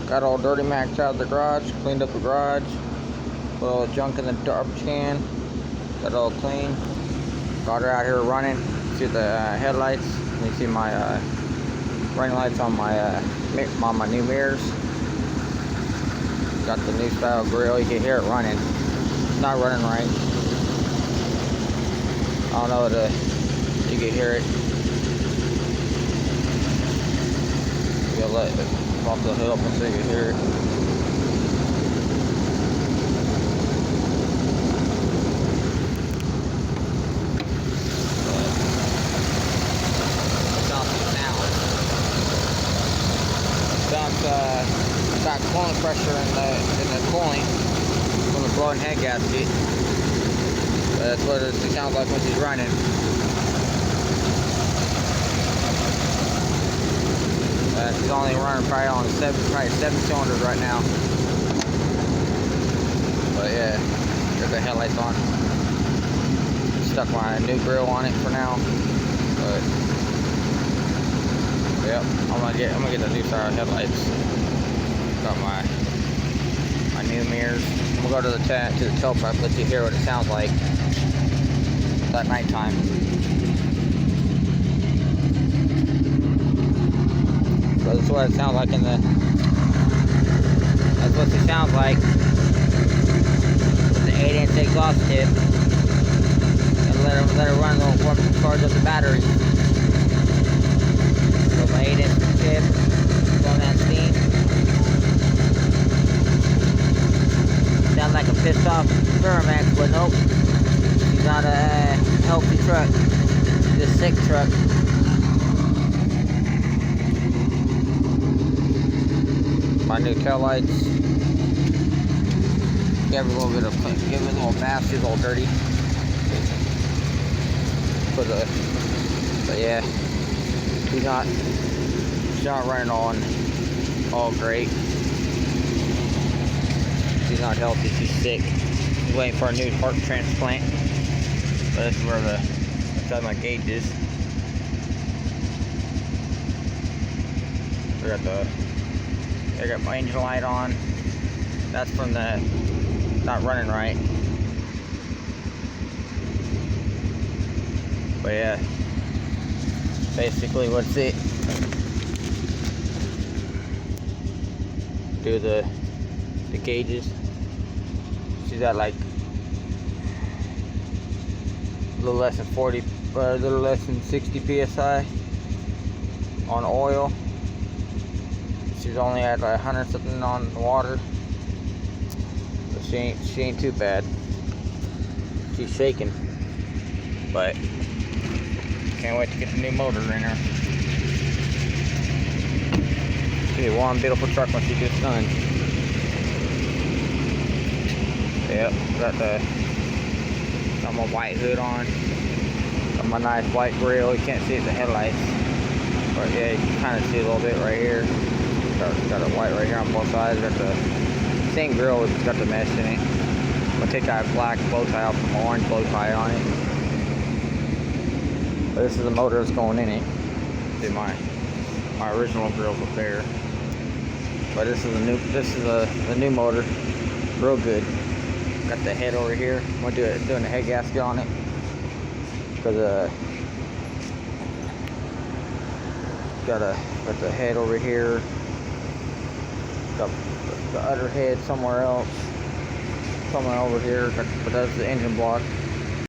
Got all Dirtymax out of the garage, cleaned up the garage, put all the junk in the garbage can, got it all clean. Got her out here running. See the headlights. You see my running lights on my new mirrors. Got the new style grill. You can hear it running. It's not running right. I don't know you can hear it. You'll let it pop the hood up so you can hear it. Got cooling pressure in the cooling from the blowing head gasket. That's what it sounds like when she's running. She's only running probably on seven cylinders right now. But yeah, got the headlights on. Stuck my new grill on it for now. But yep, I'm gonna get the new style headlights. Got my new mirrors. I'm gonna go to the tailpipe, let you hear what it sounds like at nighttime. So that's what it sounds like that's what it sounds like with the 8-inch exhaust tip. And let it run the charge up the battery. So my 8-inch tip, blowing that steam. Sounds like a pissed off Dirtymax, but nope. She's not a healthy truck. She's a sick truck. My new tail lights. Give it a little bath. She's all dirty. But yeah, she's not running all great. She's not healthy. She's sick. She's waiting for a new heart transplant. But this is where that's my gauge is. I got my engine light on. That's from not running right. But yeah, basically what's it. Do the gauges. She's at like a little less than 40, a little less than 60 psi on oil. She's only at like 100 something on water. But she ain't too bad. She's shaking, but can't wait to get the new motor in her. She's one beautiful truck when she gets done. Yep, got my white hood on. Got my nice white grill. You can't see it in the headlights, but yeah, you can kind of see a little bit right here. Got a white right here on both sides. Got the same grill, it's got the mesh in it. I'm gonna take that black bow tie off, some orange bow tie on it. But this is the motor that's going in it. See my original grill's up there. But this is the new motor. Real good. Got the head over here. I'm gonna doing the head gasket on it. Cause got the head over here. Got the other head somewhere else. Somewhere over here. But that's the engine block.